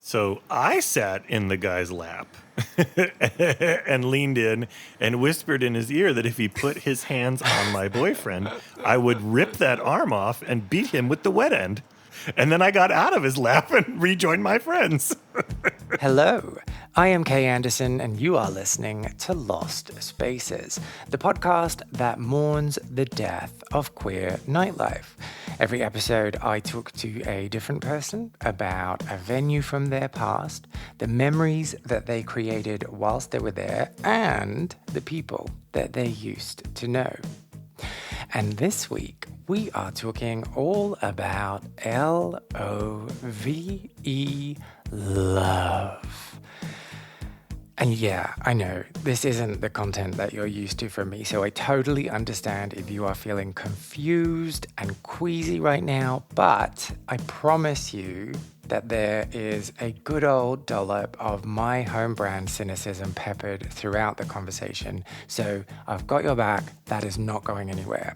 So I sat in the guy's lap and leaned in and whispered in his ear that if he put his hands on my boyfriend, I would rip that arm off and beat him with the wet end. And then I got out of his lap and rejoined my friends. Hello, I am Kay Anderson, and you are listening to Lost Spaces, the podcast that mourns the death of queer nightlife. Every episode, I talk to a different person about a venue from their past, the memories that they created whilst they were there, and the people that they used to know. And this week, we are talking all about L-O-V-E, love. And yeah, I know, this isn't the content that you're used to from me, so I totally understand if you are feeling confused and queasy right now, but I promise you that there is a good old dollop of my home brand cynicism peppered throughout the conversation. So I've got your back. That is not going anywhere.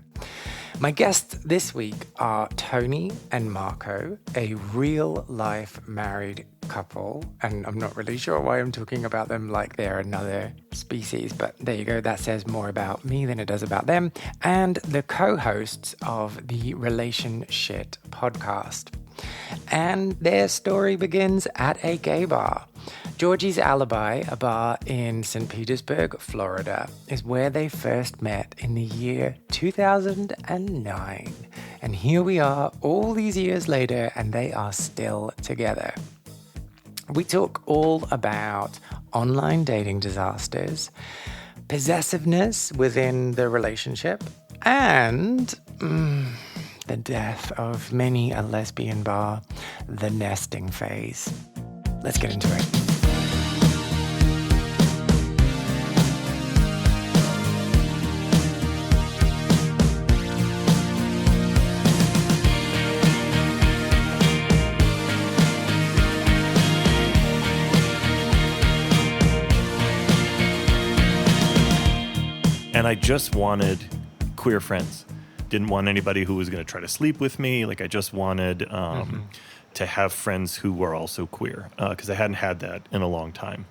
My guests this week are Tony and Marko, a real-life married couple, and I'm not really sure why I'm talking about them like they're another species, but there you go, that says more about me than it does about them, and the co-hosts of the Relationsh podcast. And their story begins at a gay bar. Georgie's Alibi, a bar in St Petersburg, Florida, is where they first met in the year 2009. And here we are all these years later, and they are still together. We talk all about online dating disasters, possessiveness within the relationship, and the death of many a lesbian bar, the nesting phase. Let's get into it. And I just wanted queer friends. Didn't want anybody who was going to try to sleep with me. Like, I just wanted to have friends who were also queer, because I hadn't had that in a long time.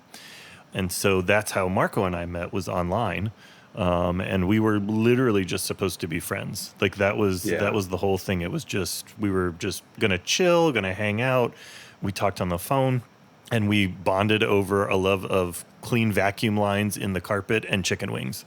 And so that's how Marko and I met, was online. And we were literally just supposed to be friends. Like, that was the whole thing. It was just, we were just going to chill, going to hang out. We talked on the phone, and we bonded over a love of clean vacuum lines in the carpet and chicken wings.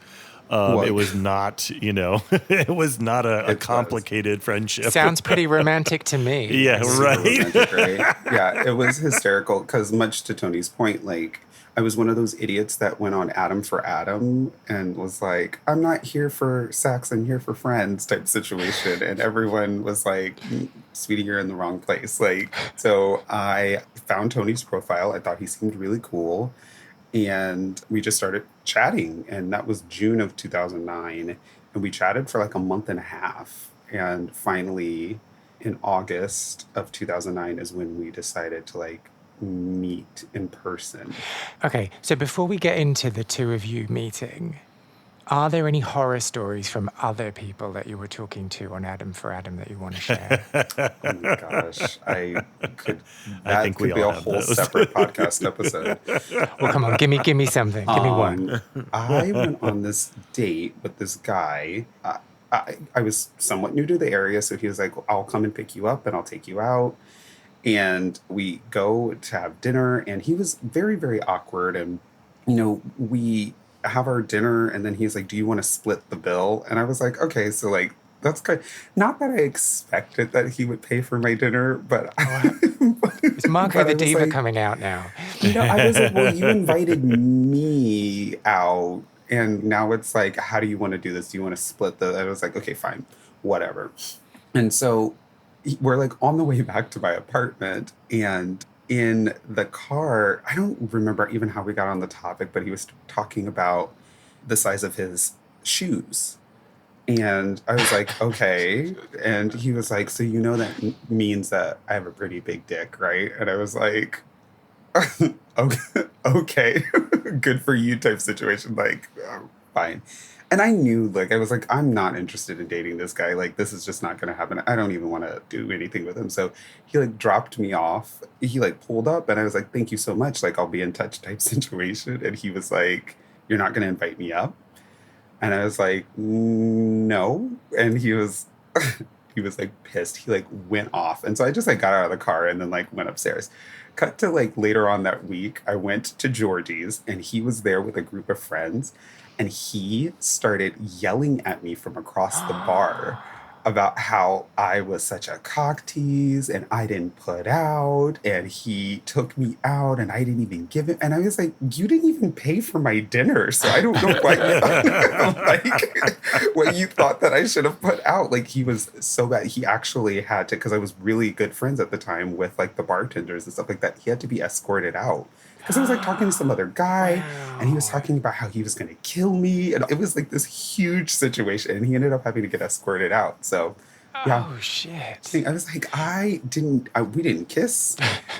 It was not, it was not a complicated friendship. Sounds pretty romantic to me. Yeah, right. Romantic, right? Yeah, it was hysterical because, much to Tony's point, like, I was one of those idiots that went on Adam for Adam and was like, I'm not here for sex, I'm here for friends type situation. And everyone was like, sweetie, you're in the wrong place. Like, so I found Tony's profile. I thought he seemed really cool. And we just started chatting, and that was June of 2009. And we chatted for like a month and a half. And finally, in August of 2009 is when we decided to like meet in person. Okay, so before we get into the two of you meeting, are there any horror stories from other people that you were talking to on Adam for Adam that you want to share? Oh my gosh, I think we could be all a have whole those. separate podcast episode. Well, come on, give me something. Give me one. I went on this date with this guy. I was somewhat new to the area, so he was like, I'll come and pick you up and I'll take you out. And we go to have dinner, and he was very, very awkward. And, we have our dinner, and then he's like, do you want to split the bill? And I was like, okay, so like, that's kind not that I expected that he would pay for my dinner, but Is Marko the diva like, coming out now? I was like, well, you invited me out, and now it's like, how do you want to do this? Do you want to split I was like, okay, fine, whatever. And so we're like on the way back to my apartment, and in the car, I don't remember even how we got on the topic, but he was talking about the size of his shoes. And I was like, okay. And he was like, so that means that I have a pretty big dick, right? And I was like, okay, good for you type situation. Like, fine. And I knew, like, I was like, I'm not interested in dating this guy. Like, this is just not going to happen. I don't even want to do anything with him. So he, like, dropped me off. He, like, pulled up and I was like, thank you so much. Like, I'll be in touch type situation. And he was like, you're not going to invite me up? And I was like, no. And he was, he was like pissed. He like went off. And so I just like got out of the car and then like went upstairs. Cut to like later on that week, I went to Georgie's and he was there with a group of friends. And he started yelling at me from across the bar about how I was such a cock tease and I didn't put out. And he took me out and I didn't even give it. And I was like, you didn't even pay for my dinner. So I don't know what, like, what you thought that I should have put out. Like, he was so bad. He actually had to, because I was really good friends at the time with like the bartenders and stuff like that. He had to be escorted out. Because I was like talking to some other guy and he was talking about how he was going to kill me. And it was like this huge situation. And he ended up having to get escorted out. So, yeah. Oh, shit. I was like, we didn't kiss.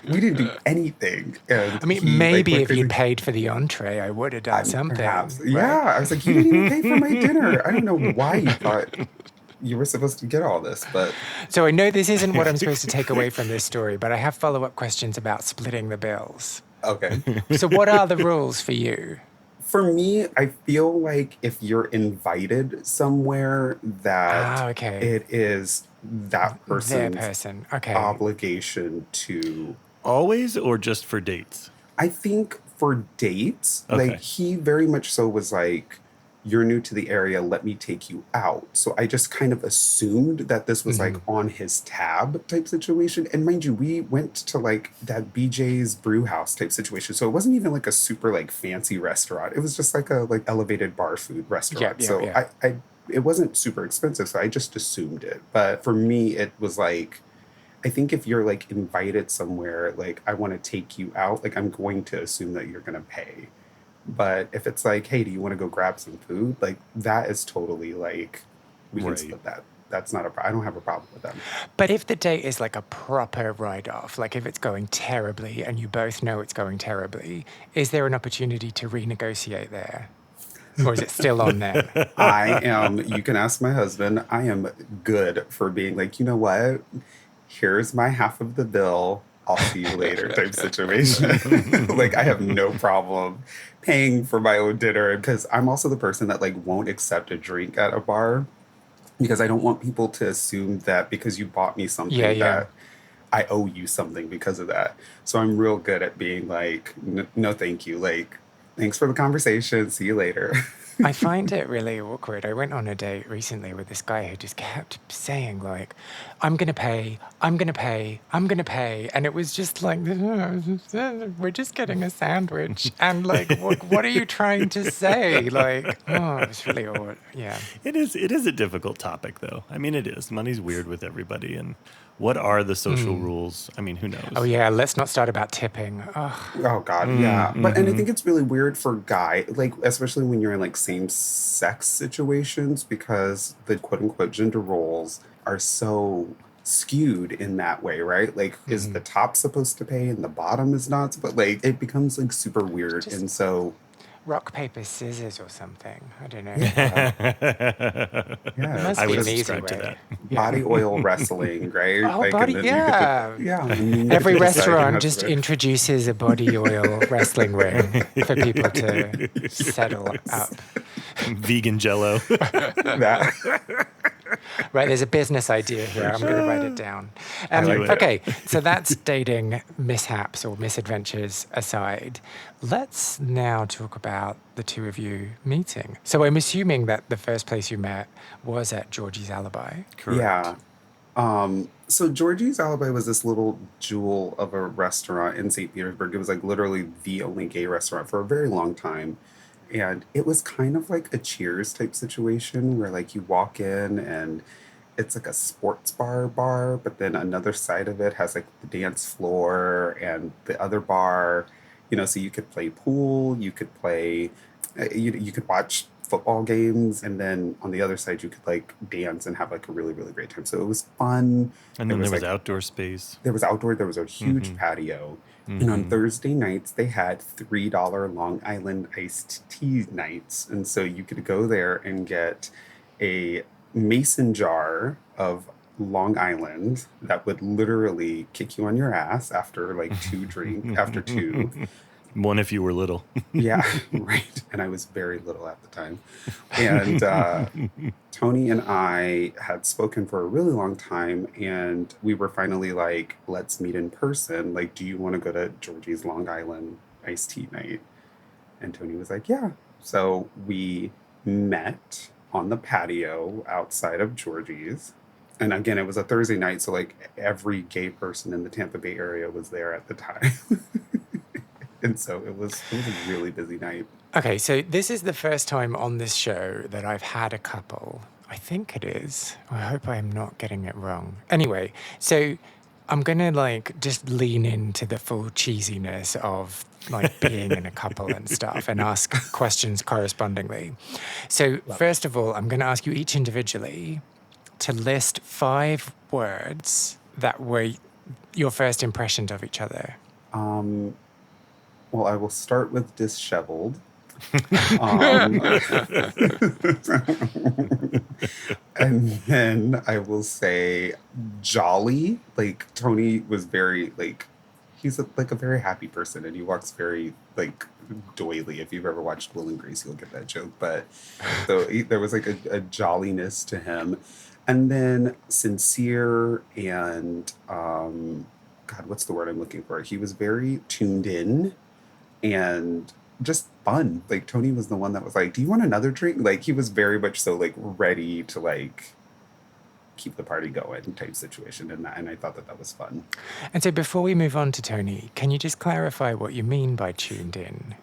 We didn't do anything. And I mean, he, maybe like, if you'd paid for the entree, I would have done something. Perhaps. Right? Yeah. I was like, you didn't even pay for my dinner. I don't know why you thought you were supposed to get all this, but... So I know this isn't what I'm supposed to take away from this story, but I have follow-up questions about splitting the bills. Okay. So what are the rules for you? For me, I feel like if you're invited somewhere, that it is that person's obligation to... Always or just for dates? I think for dates, like he very much so was like, you're new to the area, let me take you out. So I just kind of assumed that this was like on his tab type situation. And mind you, we went to like that BJ's brew house type situation. So it wasn't even like a super like fancy restaurant. It was just like a like elevated bar food restaurant. I it wasn't super expensive. So I just assumed it. But for me, it was like, I think if you're like invited somewhere, like I want to take you out, like I'm going to assume that you're going to pay. But if it's like, hey, do you want to go grab some food? Like, that is totally like, we can split that. That's not I don't have a problem with that. But if the date is like a proper write-off, like if it's going terribly and you both know it's going terribly, is there an opportunity to renegotiate there? Or is it still on them? You can ask my husband, I am good for being like, you know what? Here's my half of the bill. I'll see you later type situation. Like, I have no problem paying for my own dinner because I'm also the person that like won't accept a drink at a bar because I don't want people to assume that because you bought me something that I owe you something because of that. So I'm real good at being like, no, thank you. Like, thanks for the conversation. See you later. I find it really awkward. I went on a date recently with this guy who just kept saying like, I'm going to pay, I'm going to pay, I'm going to pay. And it was just like, we're just getting a sandwich. And like, what are you trying to say? Like, oh, it's really odd. Yeah. It is a difficult topic though. I mean, it is. Money's weird with everybody. And what are the social rules? I mean, who knows? Oh, yeah. Let's not start about tipping. Oh God. Yeah. But, and I think it's really weird for like, especially when you're in like same sex situations, because the quote unquote gender roles are so skewed in that way, right? Like, is the top supposed to pay and the bottom is not? But like, it becomes like super weird. And so... rock, paper, scissors or something. I don't know. I would subscribe to that. Body oil wrestling, right? Oh, like, body, Every restaurant just introduces a body oil wrestling ring for people to settle up. Vegan Jell-O. Right, there's a business idea here. I'm going to write it down. Okay, so that's dating mishaps or misadventures aside. Let's now talk about the two of you meeting. So I'm assuming that the first place you met was at Georgie's Alibi. Correct. Yeah. So Georgie's Alibi was this little jewel of a restaurant in St. Petersburg. It was like literally the only gay restaurant for a very long time. And it was kind of like a Cheers type situation where like you walk in and it's like a sports bar, but then another side of it has like the dance floor and the other bar, so you could play pool, you could play, you could watch football games, and then on the other side you could like dance and have like a really, really great time. So it was fun. And then there was outdoor space. There was a huge patio. And on Thursday nights, they had $3 Long Island iced tea nights. And so you could go there and get a mason jar of Long Island that would literally kick you on your ass after like after two. One if you were little. Yeah, right. And I was very little at the time. And Tony and I had spoken for a really long time, and we were finally like, let's meet in person. Like, do you want to go to Georgie's Long Island iced tea night? And Tony was like, yeah. So we met on the patio outside of Georgie's. And again, it was a Thursday night, so like every gay person in the Tampa Bay area was there at the time. And so it was a really busy night. Okay, so this is the first time on this show that I've had a couple. I think it is. I hope I'm not getting it wrong. Anyway, so I'm going to like just lean into the full cheesiness of like being in a couple and stuff and ask questions correspondingly. So first of all, I'm going to ask you each individually to list 5 words that were your first impressions of each other. Well, I will start with disheveled. And then I will say jolly. Like Tony was very like, he's like a very happy person, and he walks very like doily. If you've ever watched Will and Grace, you'll get that joke. But so there was like a jolliness to him. And then sincere and God, what's the word I'm looking for? He was very tuned in and just fun. Like Tony was the one that was like, do you want another drink? Like he was very much so like ready to like keep the party going type situation. And I thought that was fun. And so before we move on to Tony, can you just clarify what you mean by tuned in?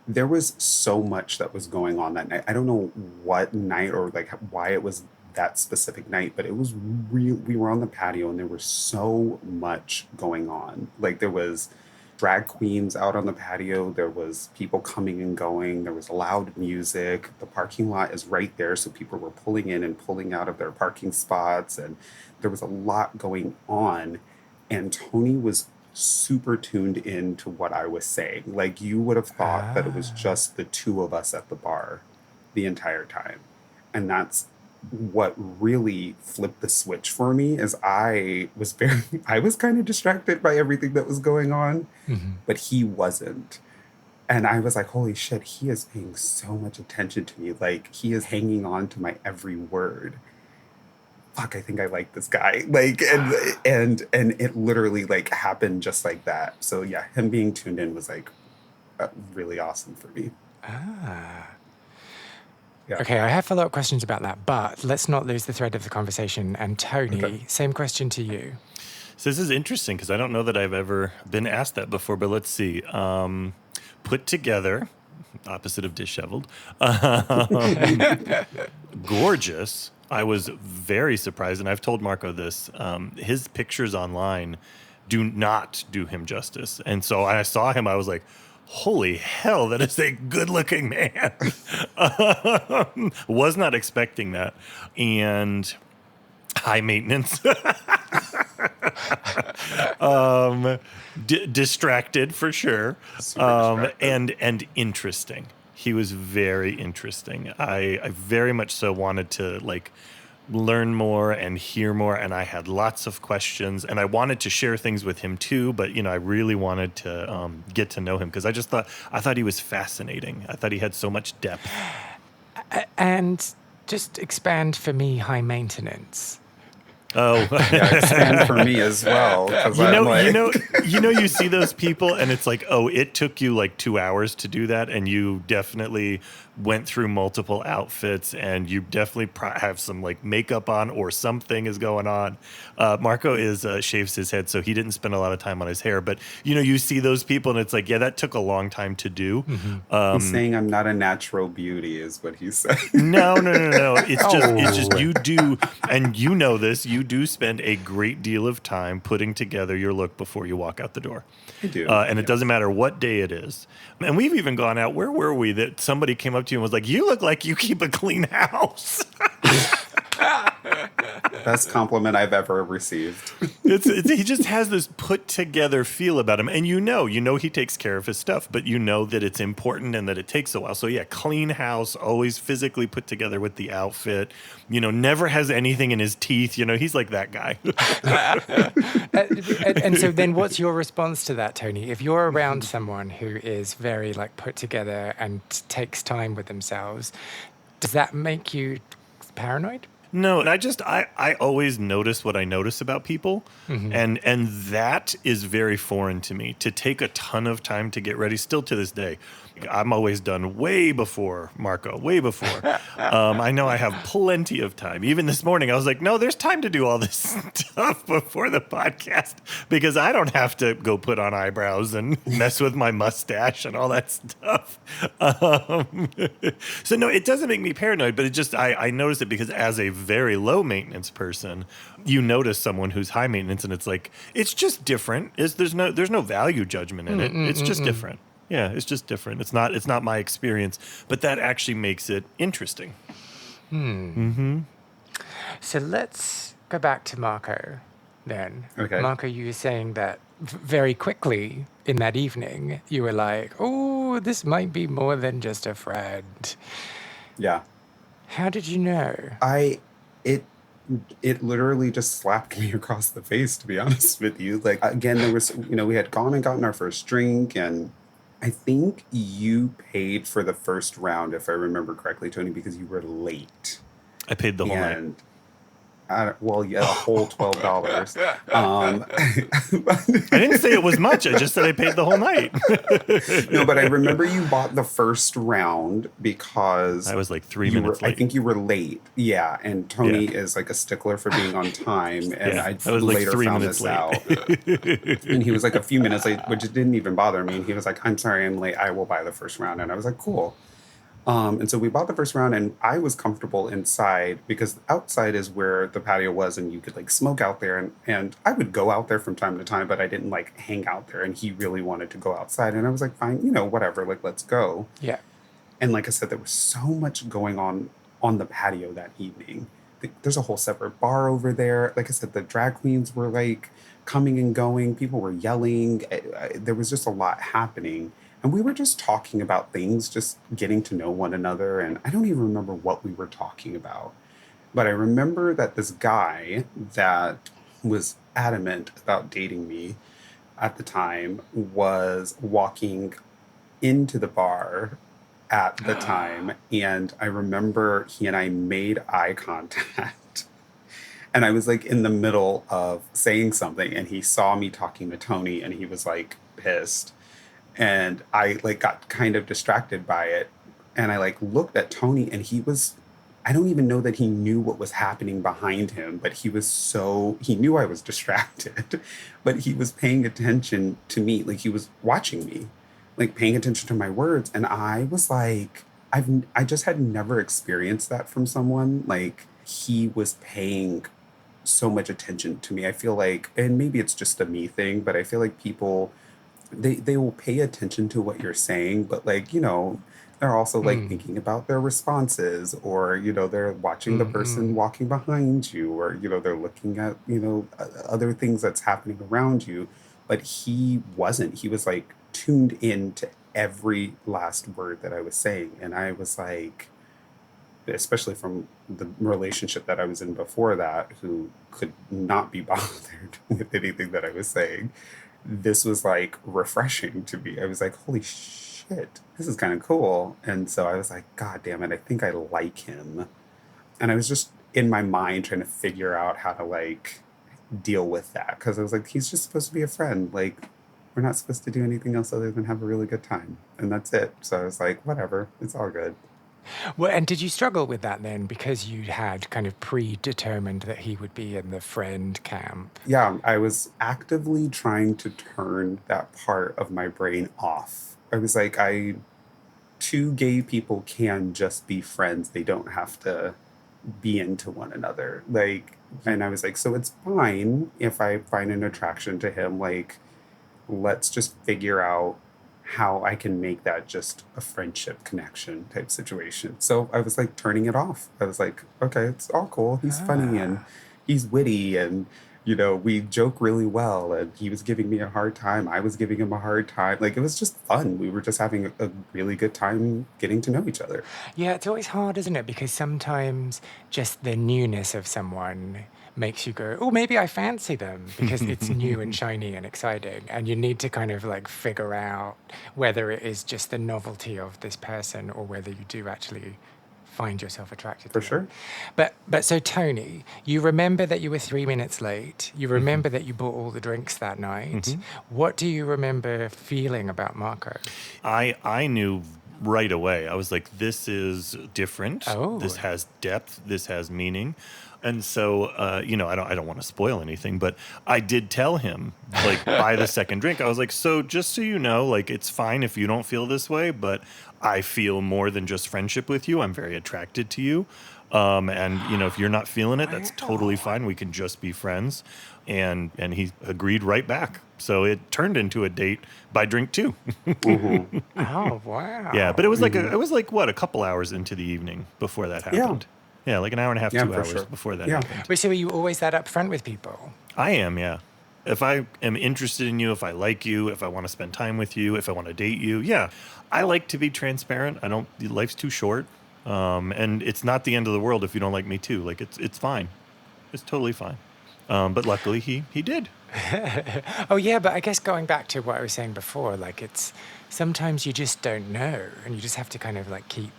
There was so much that was going on that night. I don't know what night or like why it was that specific night, but it was real. We were on the patio and there was so much going on. Like there was drag queens out on the patio. There was people coming and going. There was loud music. The parking lot is right there. So people were pulling in and pulling out of their parking spots. And there was a lot going on. And Tony was super tuned in to what I was saying. Like you would have thought that it was just the two of us at the bar the entire time. And that's what really flipped the switch for me is I was kind of distracted by everything that was going on, but he wasn't. And I was like, holy shit, he is paying so much attention to me. Like he is hanging on to my every word. Fuck, I think I like this guy. Like, and it literally like happened just like that. So yeah, him being tuned in was like really awesome for me. Yeah. Okay, I have follow-up questions about that, but let's not lose the thread of the conversation. And Tony, Same question to you. So this is interesting because I don't know that I've ever been asked that before, but let's see. Put together, opposite of disheveled, gorgeous. I was very surprised, and I've told Marko this. His pictures online do not do him justice. And so I saw him, I was like, holy hell, that is a good-looking man. Was not expecting that. And high maintenance. Distracted for sure. And interesting. He was very interesting. I very much so wanted to like learn more and hear more, and I had lots of questions, and I wanted to share things with him too, but I really wanted to get to know him because I thought he was fascinating. I thought he had so much depth. And just expand for me high maintenance. Oh, yeah, expand for me as well. You see those people, and it's like, oh, it took you like 2 hours to do that, and you definitely went through multiple outfits, and you definitely have some like makeup on or something is going on. Marko shaves his head, so he didn't spend a lot of time on his hair. But you see those people, and it's like, yeah, that took a long time to do. He's saying I'm not a natural beauty, is what he said. No. It's just you do, and you know this. You do spend a great deal of time putting together your look before you walk out the door. I do, and it doesn't matter what day it is. And we've even gone out. Where were we? That somebody came up to you and was like, "You look like you keep a clean house." Best compliment I've ever received. He just has this put together feel about him. And you know he takes care of his stuff, but you know that it's important and that it takes a while. So yeah, clean house, always physically put together with the outfit, never has anything in his teeth. He's like that guy. And so then what's your response to that, Tony? If you're around someone who is very like put together and takes time with themselves, does that make you paranoid? No, and I always notice what I notice about people, and that is very foreign to me. To take a ton of time to get ready, still to this day, I'm always done way before Marko, way before. I know I have plenty of time. Even this morning, I was like, no, there's time to do all this stuff before the podcast because I don't have to go put on eyebrows and mess with my mustache and all that stuff. So no, it doesn't make me paranoid, but it just, I notice it because as a very low maintenance person, you notice someone who's high maintenance and it's like, it's just different. There's no value judgment in it. It's just different. Yeah, it's just different. It's not my experience, but that actually makes it interesting. So let's go back to Marko then. Okay. Marko, you were saying that very quickly in that evening, you were like, oh, this might be more than just a friend. Yeah. How did you know? It literally just slapped me across the face, to be honest with you. Like, again, there was, we had gone and gotten our first drink, and I think you paid for the first round, if I remember correctly, Tony, because you were late. I paid the whole night. A whole $12. I didn't say it was much. I just said I paid the whole night. No, but I remember you bought the first round because I was like 3 minutes late. I think you were late. Yeah, and Tony is like a stickler for being on time, and I was later like 3 found minutes this late. Out. And he was like a few minutes late, which didn't even bother me. And he was like, "I'm sorry, I'm late. I will buy the first round." And I was like, "Cool." And so we bought the first round, and I was comfortable inside because outside is where the patio was, and you could like smoke out there. And I would go out there from time to time, but I didn't like hang out there. And he really wanted to go outside, and I was like, fine, whatever, like let's go. Yeah. And like I said, there was so much going on the patio that evening. There's a whole separate bar over there. Like I said, the drag queens were like coming and going. People were yelling. There was just a lot happening. And we were just talking about things, just getting to know one another. And I don't even remember what we were talking about. But I remember that this guy that was adamant about dating me at the time was walking into the bar at the time. And I remember he and I made eye contact. And I was like in the middle of saying something. And he saw me talking to Tony and he was like pissed. And I like got kind of distracted by it. And I like looked at Tony and I don't even know that he knew what was happening behind him, but he knew I was distracted, but he was paying attention to me. Like he was watching me, like paying attention to my words. And I was like, I just had never experienced that from someone. Like he was paying so much attention to me. I feel like, and maybe it's just a me thing, but I feel like people, they will pay attention to what you're saying, but like, they're also like thinking about their responses, or, they're watching the person walking behind you, or, they're looking at, other things that's happening around you. But he wasn't. He was like tuned in to every last word that I was saying. And I was like, especially from the relationship that I was in before that, who could not be bothered with anything that I was saying, this was like refreshing to me. I was like, holy shit, this is kind of cool. And so I was like, God damn it, I think I like him. And I was just in my mind trying to figure out how to like deal with that. Because I was like, he's just supposed to be a friend. Like, we're not supposed to do anything else other than have a really good time. And that's it. So I was like, whatever, it's all good. Well, and did you struggle with that then because you had kind of predetermined that he would be in the friend camp? Yeah, I was actively trying to turn that part of my brain off. I was like, two gay people can just be friends. They don't have to be into one another. Like, and I was like, so it's fine if I find an attraction to him. Like, let's just figure out how I can make that just a friendship connection type situation. So I was like turning it off. I was like, okay, it's all cool. He's funny and he's witty and, you know, we joke really well. And he was giving me a hard time. I was giving him a hard time. Like, it was just fun. We were just having a really good time getting to know each other. Yeah, it's always hard, isn't it? Because sometimes just the newness of someone makes you go, oh, maybe I fancy them because it's new and shiny and exciting. And you need to kind of like figure out whether it is just the novelty of this person or whether you do actually find yourself attracted For to them. sure. But so Tony, you remember that you were 3 minutes late. You remember that you bought all the drinks that night. What do you remember feeling about Marko? I knew right away. I was like, this is different. Oh. This has depth. This has meaning. And so, you know, I don't want to spoil anything, but I did tell him, like, by the second drink, I was like, so just so you know, like, it's fine if you don't feel this way, but I feel more than just friendship with you. I'm very attracted to you. And, you know, if you're not feeling it, that's totally fine. We can just be friends. And he agreed right back. So it turned into a date by drink 2. Oh, wow. Yeah, but it was like a couple hours into the evening before that happened. Yeah, like an hour and a half, 2 hours before that happened. Wait, so are you always that upfront with people? I am, yeah. If I am interested in you, if I like you, if I want to spend time with you, if I want to date you, yeah. I like to be transparent. Life's too short. And it's not the end of the world if you don't like me too. Like, it's fine. It's totally fine. But luckily he did. Oh, yeah, but I guess going back to what I was saying before, like, it's sometimes you just don't know and you just have to kind of like keep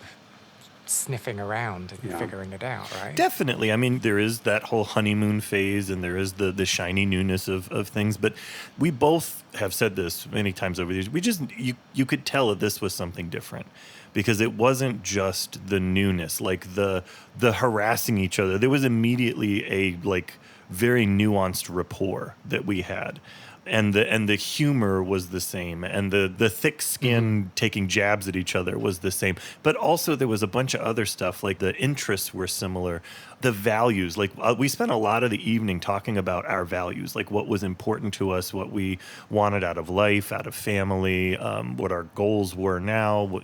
sniffing around and figuring it out, right? Definitely. I mean, there is that whole honeymoon phase and there is the shiny newness of things. But we both have said this many times over the years. We just, you could tell that this was something different because it wasn't just the newness, like the harassing each other. There was immediately a like very nuanced rapport that we had. And the humor was the same, and the thick skin taking jabs at each other was the same. But also there was a bunch of other stuff, like the interests were similar, the values. Like we spent a lot of the evening talking about our values, like what was important to us, what we wanted out of life, out of family, what our goals were now,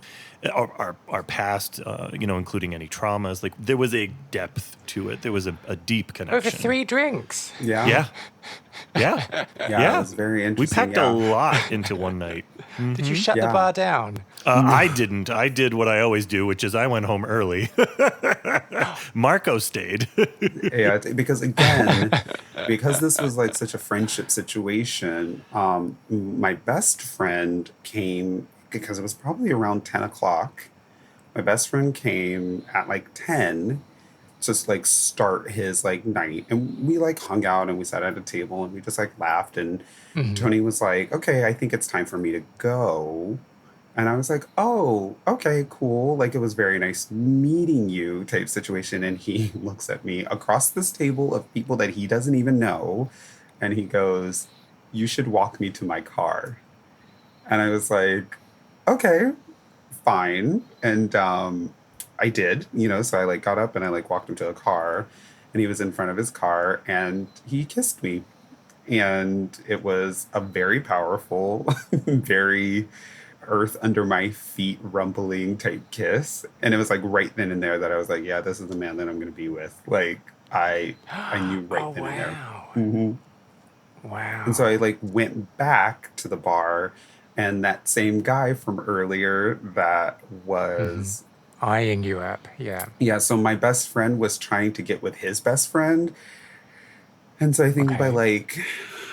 our past, you know, including any traumas. Like there was a depth to it. There was a deep connection. Over 3 drinks. Yeah. Yeah, it was very interesting. We packed a lot into one night. Did you shut the bar down? I didn't. I did what I always do, which is I went home early. Marko stayed. Yeah, because this was like such a friendship situation, my best friend came because it was probably around 10 o'clock. My best friend came at like 10 to like start his like night, and we like hung out and we sat at a table and we just like laughed, and Tony was like, okay, I think it's time for me to go. And I was like, oh, okay, cool. Like, it was very nice meeting you type situation. And he looks at me across this table of people that he doesn't even know. And he goes, you should walk me to my car. And I was like, okay, fine. And I did, you know, so I like got up and I like walked him to the car, and he was in front of his car and he kissed me. And it was a very powerful, very earth under my feet rumbling type kiss. And it was like right then and there that I was like, yeah, this is the man that I'm going to be with. Like I knew right then and there. Mm-hmm. Wow. And so I like went back to the bar, and that same guy from earlier that was eyeing you up. Yeah. So my best friend was trying to get with his best friend. And so I think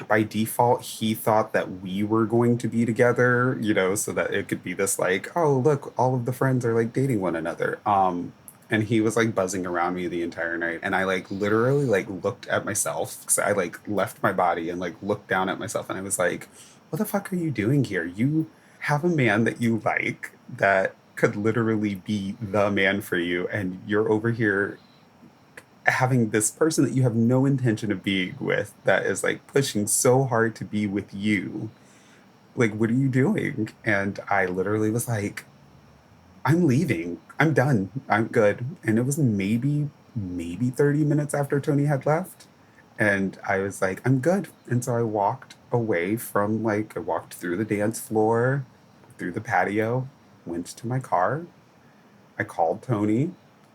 by default, he thought that we were going to be together, you know, so that it could be this like, oh, look, all of the friends are like dating one another. And he was like buzzing around me the entire night. And I like literally like looked at myself, because I like left my body and like looked down at myself. And I was like, what the fuck are you doing here? You have a man that you like that could literally be the man for you. And you're over here having this person that you have no intention of being with that is like pushing so hard to be with you. Like, what are you doing? And I literally was like, I'm leaving. I'm done. I'm good. And it was maybe 30 minutes after Tony had left. And I was like, I'm good. And so I walked away from I walked through the dance floor, through the patio, went to my car. I called Tony,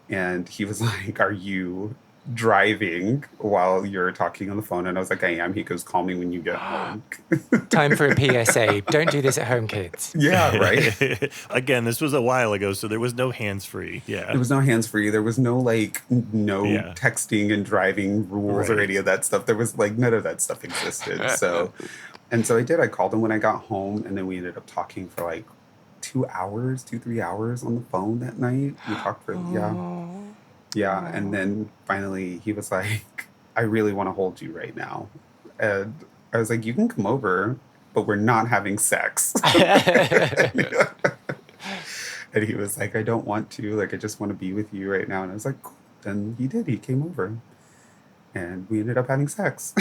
and he was like, are you driving while you're talking on the phone. And I was like, I am. He goes, call me when you get home. Time for a PSA. Don't do this at home, kids. Yeah, right. Again, this was a while ago, so there was no hands-free. Yeah. There was no hands-free. There was no texting and driving rules or any of that stuff. There was like none of that stuff existed. So I did. I called him when I got home, and then we ended up talking for like 3 hours on the phone that night. We talked for Yeah, and then finally he was like, I really want to hold you right now. And I was like, you can come over, but we're not having sex. And he was like, I don't want to. Like, I just want to be with you right now. And I was like, cool. And he did. He came over. And we ended up having sex.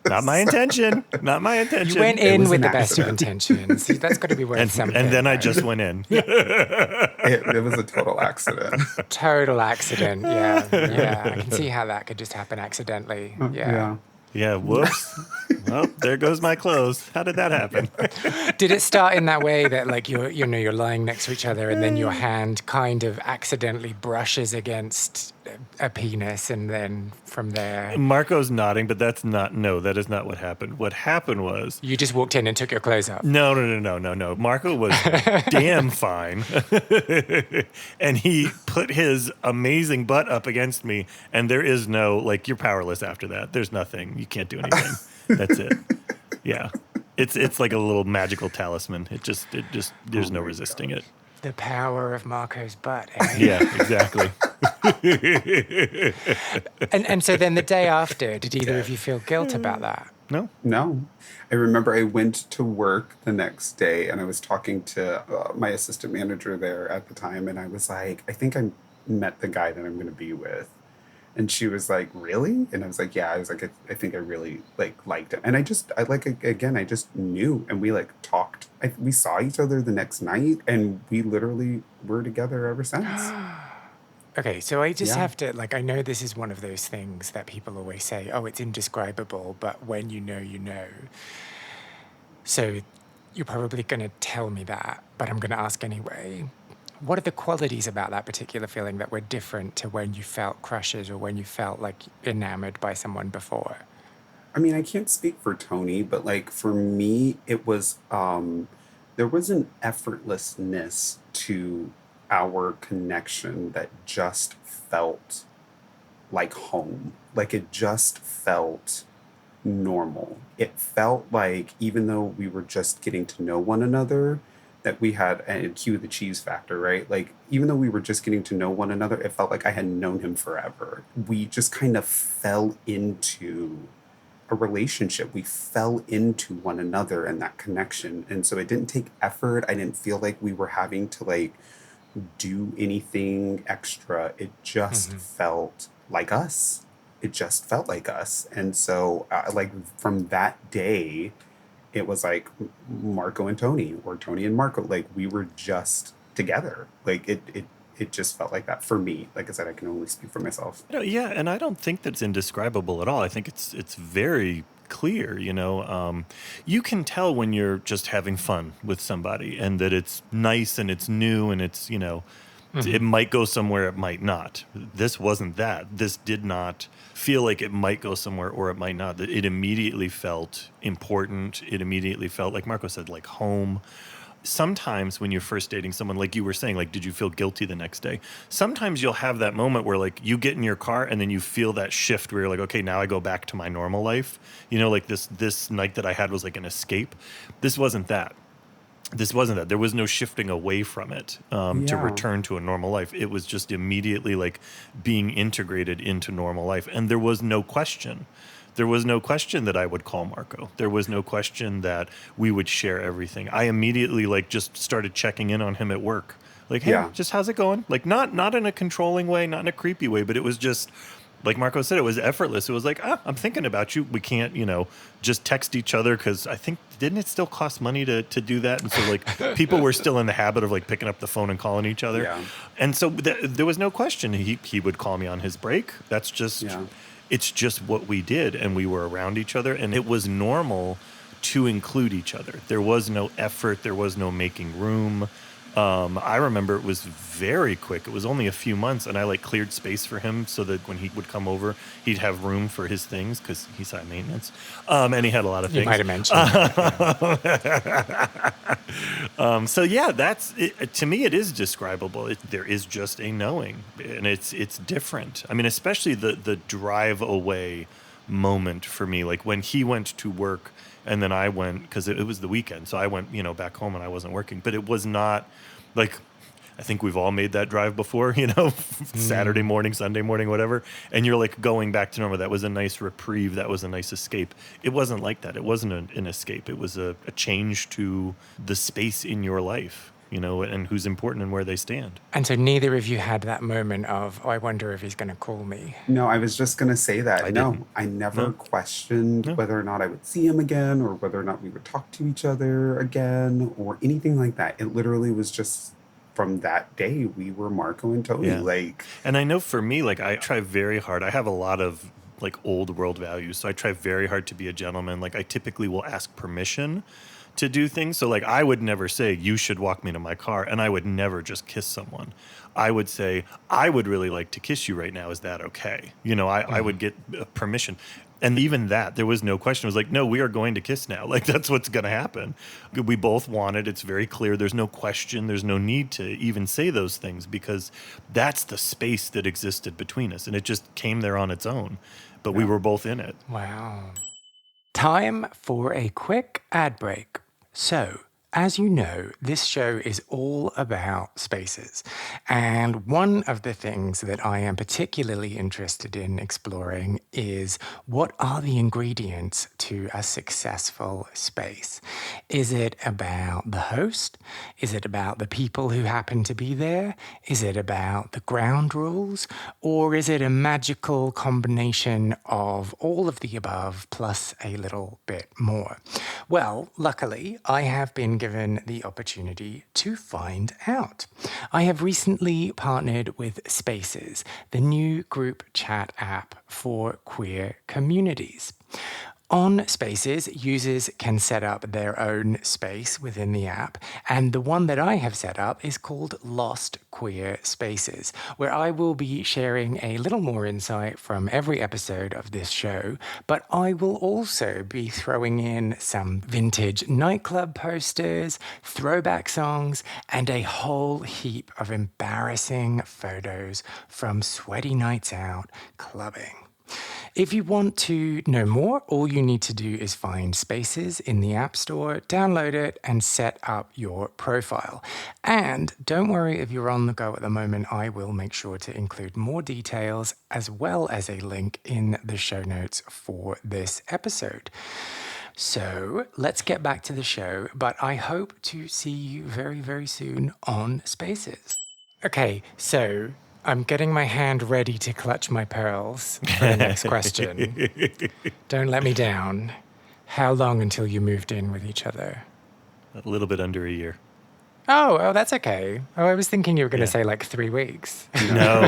Not my intention. Not my intention. You went in with the best of intentions. That's got to be worth something. And then I just went in. It was a total accident. Total accident. Yeah. Yeah. I can see how that could just happen accidentally. Yeah. Yeah, whoops. Well, there goes my clothes. How did that happen? Did it start in that way that like you're lying next to each other and then your hand kind of accidentally brushes against a penis and then from there? Marko's nodding, but that is not what happened. What happened was... You just walked in and took your clothes off. No. Marko was damn fine. And he put his amazing butt up against me, and there is no, like, you're powerless after that. There's nothing. You can't do anything. That's it. Yeah. It's like a little magical talisman. It just there's no resisting it. The power of Marko's butt. Eh? Yeah, exactly. And so then the day after, did either of you feel guilt about that? No. I remember I went to work the next day and I was talking to my assistant manager there at the time. And I was like, I think I met the guy that I'm going to be with. And she was like, really? And I was like, yeah. I was like, I think I really liked him. And I just knew. And we talked. We saw each other the next night and we literally were together ever since. Okay, so I just have to, I know this is one of those things that people always say, oh, it's indescribable, but when you know, you know. So you're probably going to tell me that, but I'm going to ask anyway. What are the qualities about that particular feeling that were different to when you felt crushes or when you felt enamored by someone before? I mean, I can't speak for Tony, but for me, it was, there was an effortlessness to our connection that just felt like home. It just felt normal. It felt like even though we were just getting to know one another, that we had, and cue the cheese factor, right? Even though we were just getting to know one another, it felt like I had known him forever. We just kind of fell into a relationship. We fell into one another and that connection. And so it didn't take effort. I didn't feel like we were having to do anything extra. It just felt like us. It just felt like us. And so from that day, it was like Marko and Tony or Tony and Marko. We were just together. It just felt like that for me. Like I said, I can only speak for myself. Yeah, and I don't think that's indescribable at all. I think it's very clear, You can tell when you're just having fun with somebody and that it's nice and it's new and it's, it might go somewhere, it might not. This wasn't that. This did not feel like it might go somewhere or it might not. It immediately felt important. It immediately felt, like Marko said, like home. Sometimes when you're first dating someone, like you were saying, did you feel guilty the next day? Sometimes you'll have that moment where you get in your car and then you feel that shift where you're like, okay, now I go back to my normal life. This night that I had was like an escape. This wasn't that. There was no shifting away from it to return to a normal life. It was just immediately being integrated into normal life. And there was no question. There was no question that I would call Marko. There was no question that we would share everything. I immediately just started checking in on him at work. Hey, just how's it going? Not in a controlling way, not in a creepy way, but it was just, like Marko said, it was effortless. It was I'm thinking about you. We can't, just text each other because I think, didn't it still cost money to do that? And so people were still in the habit of picking up the phone and calling each other. Yeah. And so there was no question. He would call me on his break. That's just... Yeah. It's just what we did, and we were around each other, and it was normal to include each other. There was no effort. There was no making room. I remember it was very quick. It was only a few months, and I like cleared space for him so that when he would come over, he'd have room for his things because he's high maintenance, and he had a lot of things. You might have mentioned that, So yeah, that's it, to me. It is describable. There is just a knowing, and it's different. I mean, especially the drive away moment for me, like when he went to work and then I went because it was the weekend, so I went back home and I wasn't working. But it was not like I think we've all made that drive before, Saturday morning, Sunday morning, whatever, and you're like going back to normal. That was a nice reprieve. That was a nice escape. It wasn't like that. It wasn't an escape. It was a change to the space in your life, and who's important and where they stand. And so neither of you had that moment of, oh, I wonder if he's going to call me. No, I was just going to say that. I never questioned whether or not I would see him again or whether or not we would talk to each other again or anything like that. It literally was just from that day, we were Marko and Tony. Yeah. And I know for me, I try very hard. I have a lot of old world values. So I try very hard to be a gentleman. I typically will ask permission to do things. So I would never say, you should walk me to my car. And I would never just kiss someone. I would say, I would really like to kiss you right now. Is that okay? I would get permission. And even that, there was no question. It was no, we are going to kiss now. That's what's going to happen. We both want it. It's very clear. There's no question. There's no need to even say those things because that's the space that existed between us. And it just came there on its own. But we were both in it. Wow. Time for a quick ad break. So, as you know, this show is all about spaces. And one of the things that I am particularly interested in exploring is what are the ingredients to a successful space? Is it about the host? Is it about the people who happen to be there? Is it about the ground rules? Or is it a magical combination of all of the above plus a little bit more? Well, luckily, I have been given the opportunity to find out. I have recently partnered with Spaces, the new group chat app for queer communities. On Spaces, users can set up their own space within the app, and the one that I have set up is called Lost Queer Spaces, where I will be sharing a little more insight from every episode of this show, but I will also be throwing in some vintage nightclub posters, throwback songs, and a whole heap of embarrassing photos from sweaty nights out clubbing. If you want to know more, all you need to do is find Spaces in the App Store, download it, and set up your profile. And don't worry if you're on the go at the moment, I will make sure to include more details as well as a link in the show notes for this episode. So let's get back to the show, but I hope to see you very, very soon on Spaces. Okay, so I'm getting my hand ready to clutch my pearls for the next question. Don't let me down. How long until you moved in with each other? A little bit under a year. Oh, that's okay. Oh, I was thinking you were going to say 3 weeks. No.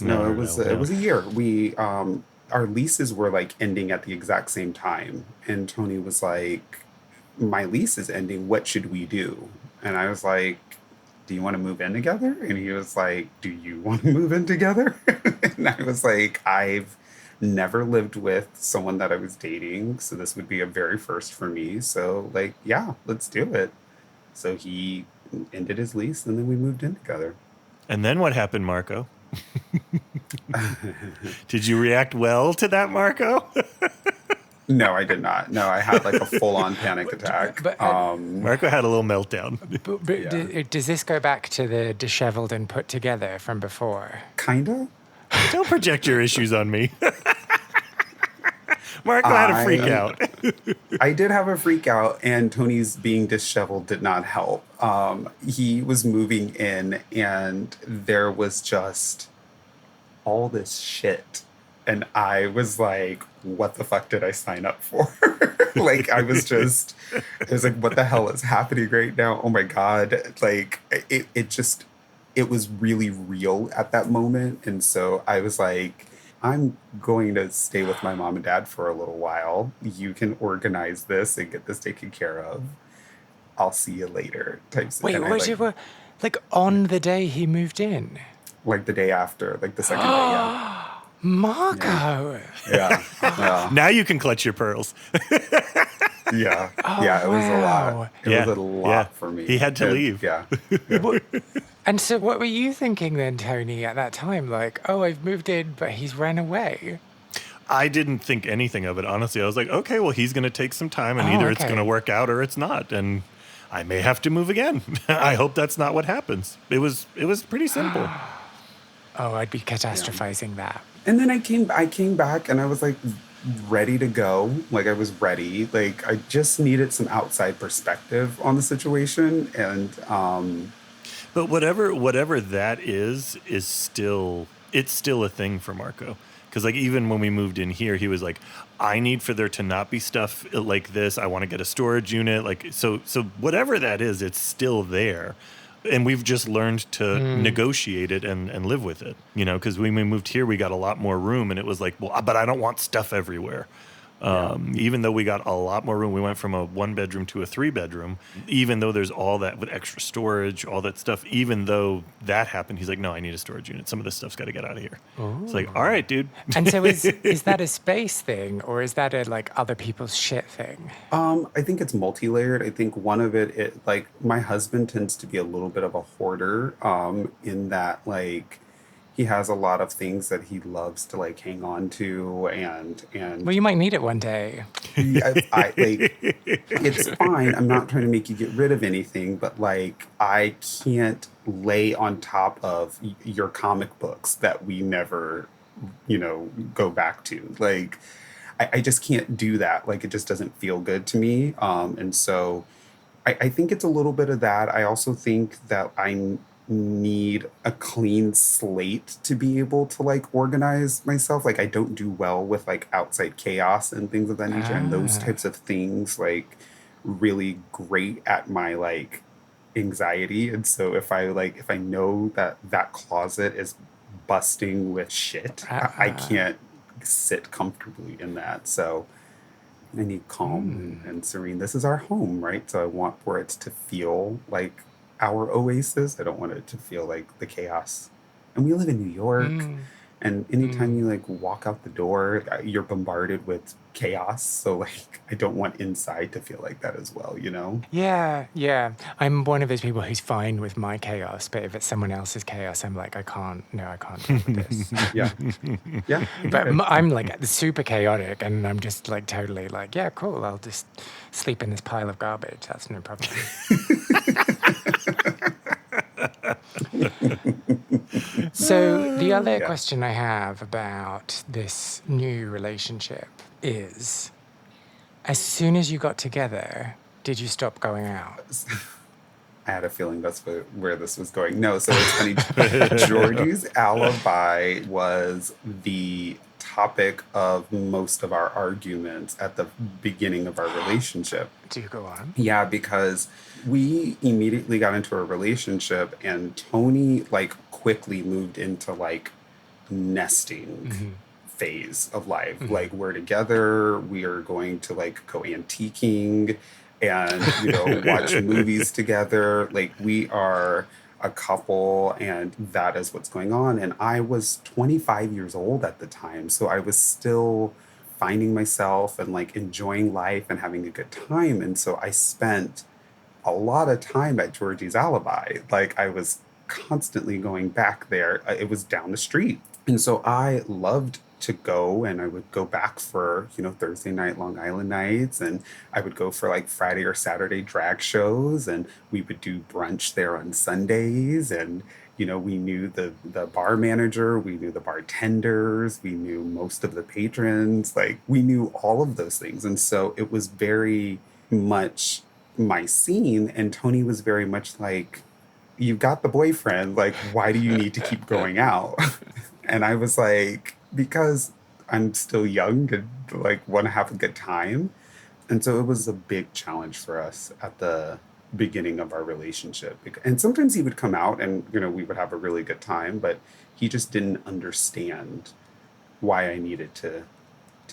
It was a year. We our leases were ending at the exact same time, and Tony was like, "My lease is ending. What should we do?" And I was like, "Do you want to move in together?" And he was like, "Do you want to move in together?" And I was like, "I've never lived with someone that I was dating, so this would be a very first for me. So yeah, let's do it." So he ended his lease and then we moved in together. And then what happened, Marko? Did you react well to that, Marko? No, I did not. No, I had a full-on panic attack. Marko had a little meltdown. Does this go back to the disheveled and put together from before? Kinda. Don't project your issues on me. Marko had a freak out. I did have a freak out, and Tony's being disheveled did not help. He was moving in, and there was just all this shit. And I was like, what the fuck did I sign up for? I was what the hell is happening right now? Oh my God. It was really real at that moment. And so I was like, I'm going to stay with my mom and dad for a little while. You can organize this and get this taken care of. I'll see you later type. Wait, And was you like on the day he moved in? like the day after, like the second day, yeah. Marko. Yeah. Yeah. Now you can clutch your pearls. Yeah. Oh, Yeah. It was a lot. wow. It was a lot for me. He had to leave. Yeah. And so what were you thinking then, Tony, at that time? Like, oh, I've moved in, but he's ran away. I didn't think anything of it, honestly. I was like, okay, well, he's going to take some time, and either it's going to work out or it's not. And I may have to move again. I hope that's not what happens. It was pretty simple. Oh, I'd be catastrophizing that. And then I came back and I was like ready to go. Like I was ready. Like I just needed some outside perspective on the situation. And But whatever that is still, it's still a thing for Marko. Because like even when we moved in here, he was like, I need for there to not be stuff like this. I want to get a storage unit. Like so whatever that is, it's still there. And we've just learned to negotiate it and live with it, you know, because when we moved here, we got a lot more room and it was like, well, but I don't want stuff everywhere. Even though we got a lot more room, we went from a 1-bedroom to a 3-bedroom, even though there's all that with extra storage, all that stuff, even though that happened, he's like, no, I need a storage unit. Some of this stuff's got to get out of here. Ooh. It's like, all right, dude. And so is that a space thing or is that a like other people's shit thing? I think it's multi-layered. I think one of it like my husband tends to be a little bit of a hoarder, in that like he has a lot of things that he loves to like hang on to and Well, you might need it one day. I like it's fine. I'm not trying to make you get rid of anything, but like I can't lay on top of your comic books that we never, go back to. Like I just can't do that. Like it just doesn't feel good to me. And so I think it's a little bit of that. I also think that I need a clean slate to be able to like organize myself. Like I don't do well with like outside chaos and things of that nature, and those types of things like really grate at my like anxiety. And so if I know that closet is busting with shit, I can't sit comfortably in that. So I need calm and serene. This is our home, right? So I want for it to feel like our oasis. I don't want it to feel like the chaos. And we live in New York. And anytime you like walk out the door, you're bombarded with chaos. So like, I don't want inside to feel like that as well, you know? Yeah. I'm one of those people who's fine with my chaos, but if it's someone else's chaos, I'm like, I can't deal with this. Yeah. Yeah. But I'm like super chaotic and I'm just like totally like, yeah, cool. I'll just sleep in this pile of garbage. That's no problem. So the other question I have about this new relationship is, as soon as you got together, did you stop going out? I had a feeling that's where this was going. No, so it's funny. Georgie's alibi was the topic of most of our arguments at the beginning of our relationship. Do you go on? Yeah, because we immediately got into a relationship and Tony like quickly moved into like nesting phase of life. Like we're together, we are going to like go antiquing and watch movies together. Like we are a couple and that is what's going on. And I was 25 years old at the time, so I was still finding myself and like enjoying life and having a good time. And so I spent a lot of time at Georgie's Alibi. Like I was constantly going back there. It was down the street. And so I loved to go, and I would go back for, Thursday night Long Island nights, and I would go for like Friday or Saturday drag shows, and we would do brunch there on Sundays. And, we knew the bar manager, we knew the bartenders, we knew most of the patrons, like we knew all of those things. And so it was very much my scene. And Tony was very much like, you've got the boyfriend, like, why do you need to keep going out? And I was like, because I'm still young and like want to have a good time. And so it was a big challenge for us at the beginning of our relationship. And sometimes he would come out and, we would have a really good time, but he just didn't understand why I needed to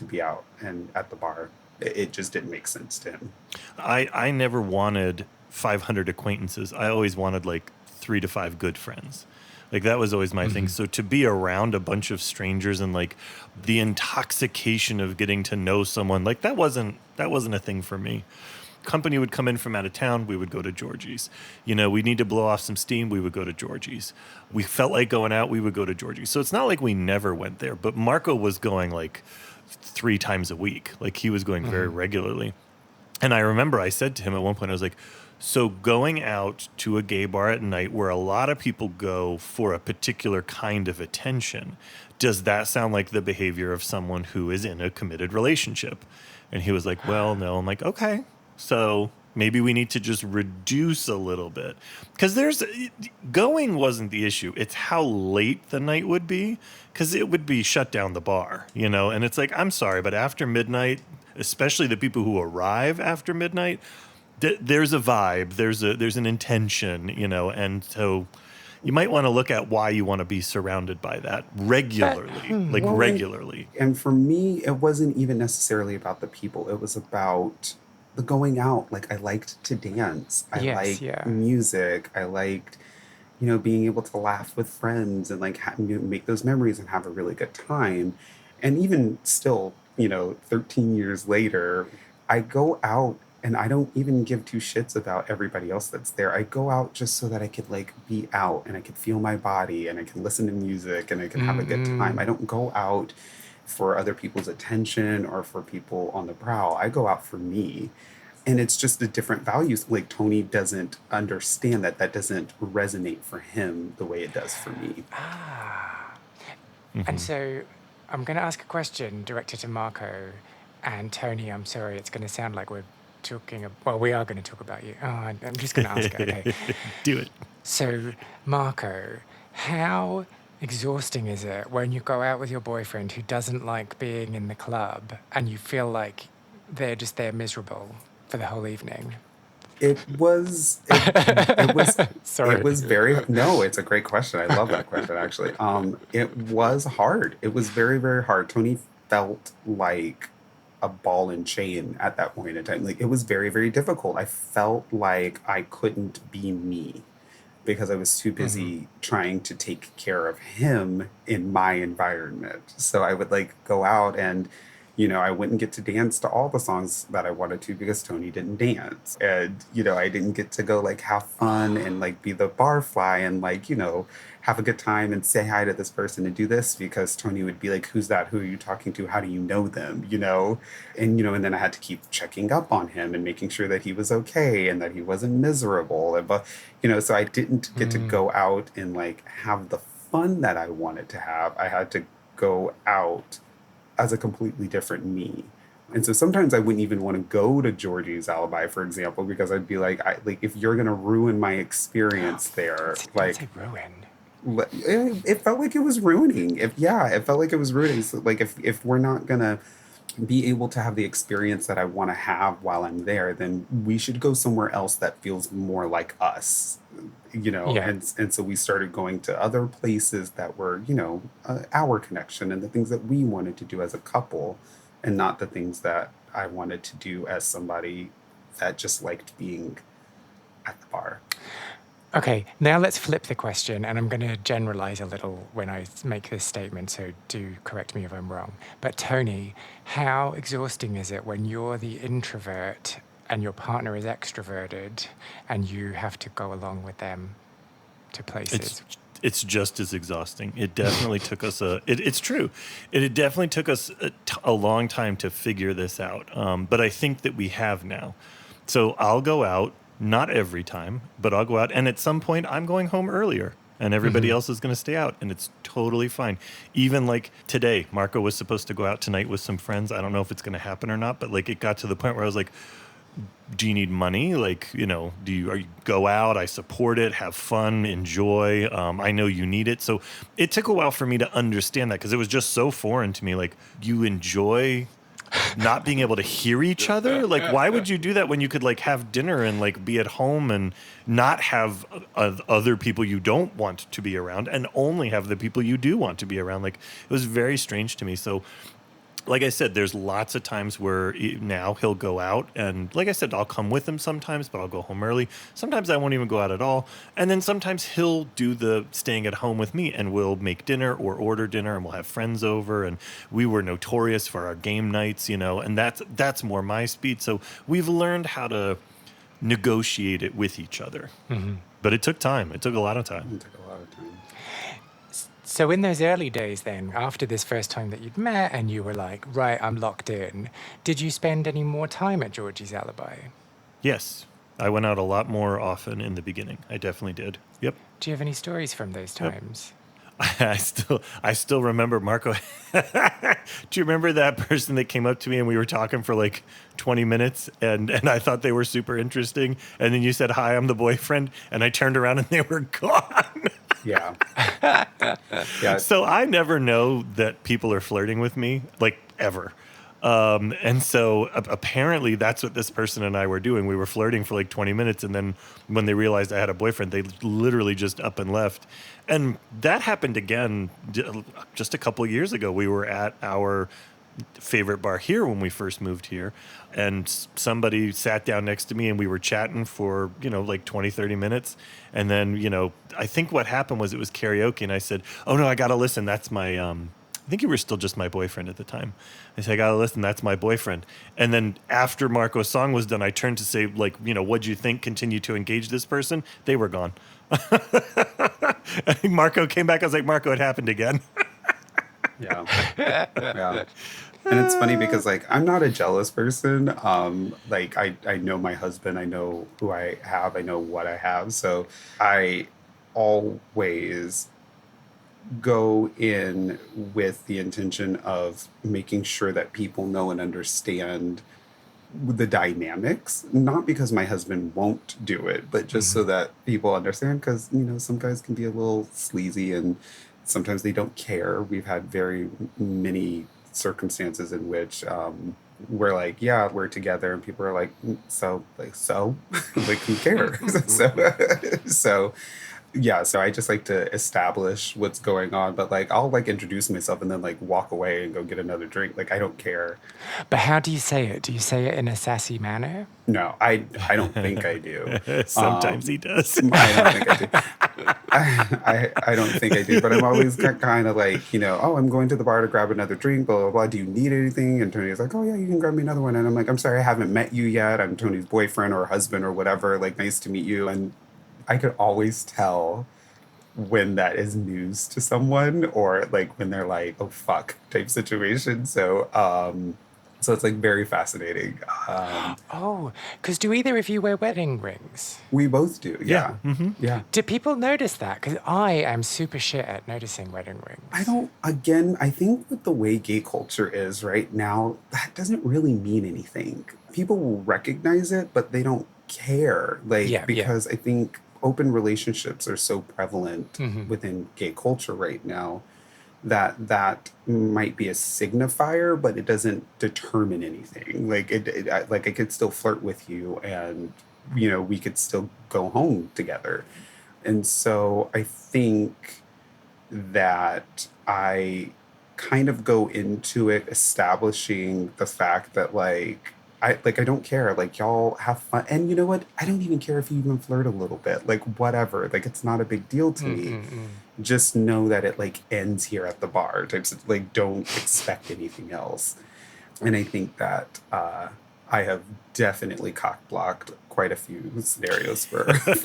be out and at the bar. It just didn't make sense to him. I never wanted 500 acquaintances. I always wanted like 3 to 5 good friends. Like that was always my thing. So to be around a bunch of strangers and like the intoxication of getting to know someone, like that wasn't a thing for me. Company would come in from out of town, we would go to Georgie's. You know, we need to blow off some steam, we would go to Georgie's. We felt like going out, we would go to Georgie's. So it's not like we never went there, but Marko was going like 3 times a week. Like he was going very regularly. And I remember I said to him at one point, I was like, so going out to a gay bar at night where a lot of people go for a particular kind of attention, does that sound like the behavior of someone who is in a committed relationship? And he was like, well, no. I'm like, okay, so maybe we need to just reduce a little bit. Because going wasn't the issue. It's how late the night would be, because it would be shut down the bar, you know? And it's like, I'm sorry, but after midnight, especially the people who arrive after midnight, there's a vibe, there's an intention, you know, and so you might want to look at why you want to be surrounded by that regularly, regularly. And for me, it wasn't even necessarily about the people. It was about the going out. Like I liked to dance. I liked music. I liked, you know, being able to laugh with friends and like make those memories and have a really good time. And even still, you know, 13 years later, I go out and I don't even give 2 shits about everybody else that's there. I go out just so that I could like be out and I could feel my body and I can listen to music and I can have a good time. I don't go out for other people's attention or for people on the prowl. I go out for me. And it's just a different values. Like Tony doesn't understand that. That doesn't resonate for him the way it does for me. And so I'm going to ask a question directed to Marko and Tony. I'm sorry, it's going to sound like we're talking. Well, we are going to talk about you. Oh, I'm just going to ask it. Okay. Do it. So, Marko, how exhausting is it when you go out with your boyfriend who doesn't like being in the club and you feel like they're just there miserable for the whole evening? It was Sorry. It was very, no, it's a great question. I love that question, actually. It was hard. It was very, very hard. Tony felt like a ball and chain at that point in time. Like it was very, very difficult. I felt like I couldn't be me because I was too busy trying to take care of him in my environment. So I would like go out and, you know, I wouldn't get to dance to all the songs that I wanted to because Tony didn't dance. And, you know, I didn't get to go like have fun and like be the barfly and like, you know, have a good time and say hi to this person and do this because Tony would be like, who's that? Who are you talking to? How do you know them? You know? And, you know, and then I had to keep checking up on him and making sure that he was okay and that he wasn't miserable. And, but, you know, so I didn't get to go out and like have the fun that I wanted to have. I had to go out as a completely different me. And so sometimes I wouldn't even want to go to Georgie's Alibi, for example, because I'd be like, if you're going to ruin my experience there, like ruin. It felt like it was ruining. It felt like it was ruining. So like if we're not going to be able to have the experience that I want to have while I'm there, then we should go somewhere else that feels more like us. You know, and so we started going to other places that were, you know, our connection and the things that we wanted to do as a couple and not the things that I wanted to do as somebody that just liked being at the bar. Okay, now let's flip the question, and I'm going to generalize a little when I make this statement, so do correct me if I'm wrong. But Tony, how exhausting is it when you're the introvert and your partner is extroverted and you have to go along with them to places? It's just as exhausting. It definitely took us it's true. It definitely took us a long time to figure this out. But I think that we have now. So I'll go out, not every time, but I'll go out. And at some point I'm going home earlier and everybody else is going to stay out. And it's totally fine. Even like today, Marko was supposed to go out tonight with some friends. I don't know if it's going to happen or not, but like it got to the point where I was like, do you need money? Like, you know, you go out, I support it, have fun, enjoy. I know you need it. So it took a while for me to understand that because it was just so foreign to me. Like, you enjoy not being able to hear each other? Like, why would you do that when you could like have dinner and like be at home and not have other people you don't want to be around and only have the people you do want to be around? Like, it was very strange to me. So like I said, there's lots of times where now he'll go out, and like I said, I'll come with him sometimes, but I'll go home early. Sometimes I won't even go out at all. And then sometimes he'll do the staying at home with me, and we'll make dinner or order dinner, and we'll have friends over. And we were notorious for our game nights, and that's more my speed. So we've learned how to negotiate it with each other. Mm-hmm. But it took time. It took a lot of time. It took a lot of time. So in those early days then, after this first time that you'd met and you were like, right, I'm locked in, did you spend any more time at Georgie's Alibi? Yes. I went out a lot more often in the beginning. I definitely did. Yep. Do you have any stories from those times? Yep. I still remember Marko. Do you remember that person that came up to me and we were talking for like 20 minutes and I thought they were super interesting, and then you said, "Hi, I'm the boyfriend," and I turned around and they were gone. Yeah. Yeah. So I never know that people are flirting with me, like, ever. And so apparently that's what this person and I were doing. We were flirting for like 20 minutes. And then when they realized I had a boyfriend, they literally just up and left. And that happened again just a couple of years ago. We were at our favorite bar here when we first moved here, and somebody sat down next to me and we were chatting for, like 20, 30 minutes. And then, I think what happened was it was karaoke, and I said, "Oh no, I got to listen. That's my, I think you were still just my boyfriend at the time." I said, "I got to listen. That's my boyfriend." And then after Marko's song was done, I turned to say, like, "What'd you think? Continue to engage this person?" They were gone. And Marko came back. I was like, "Marko, it happened again." Yeah. Yeah. And it's funny because, like, I'm not a jealous person. Like, I know my husband. I know who I have. I know what I have. So I always go in with the intention of making sure that people know and understand the dynamics, not because my husband won't do it, but just so that people understand, because, some guys can be a little sleazy and sometimes they don't care. We've had very many circumstances in which we're like, yeah, we're together, and people are like, so like who cares? so yeah, so I just like to establish what's going on, but like I'll like introduce myself and then like walk away and go get another drink. Like, I don't care. But how do you say it? Do you say it in a sassy manner? No, I don't think I do. Sometimes he does. I don't think I do. I don't think I do, but I'm always kind of like, "Oh, I'm going to the bar to grab another drink, blah, blah, blah. Do you need anything?" And Tony's like, "Oh yeah, you can grab me another one." And I'm like, "I'm sorry, I haven't met you yet. I'm Tony's boyfriend or husband or whatever. Like, nice to meet you." And I could always tell when that is news to someone, or like when they're like, "Oh fuck," type situation. So it's like very fascinating. Because do either of you wear wedding rings? We both do. Yeah. Mm-hmm. Yeah. Do people notice that? Because I am super shit at noticing wedding rings. I think with the way gay culture is right now, that doesn't really mean anything. People will recognize it, but they don't care. Because I think open relationships are so prevalent within gay culture right now that might be a signifier, but it doesn't determine anything. Like I could still flirt with you, and we could still go home together. And so I think that I kind of go into it establishing the fact that I don't care. Like, y'all have fun. And you know what? I don't even care if you even flirt a little bit. Like, whatever. Like, it's not a big deal to me. Just know that it, like, ends here at the bar. Types of, like, don't expect anything else. And I think that I have definitely cock-blocked quite a few scenarios for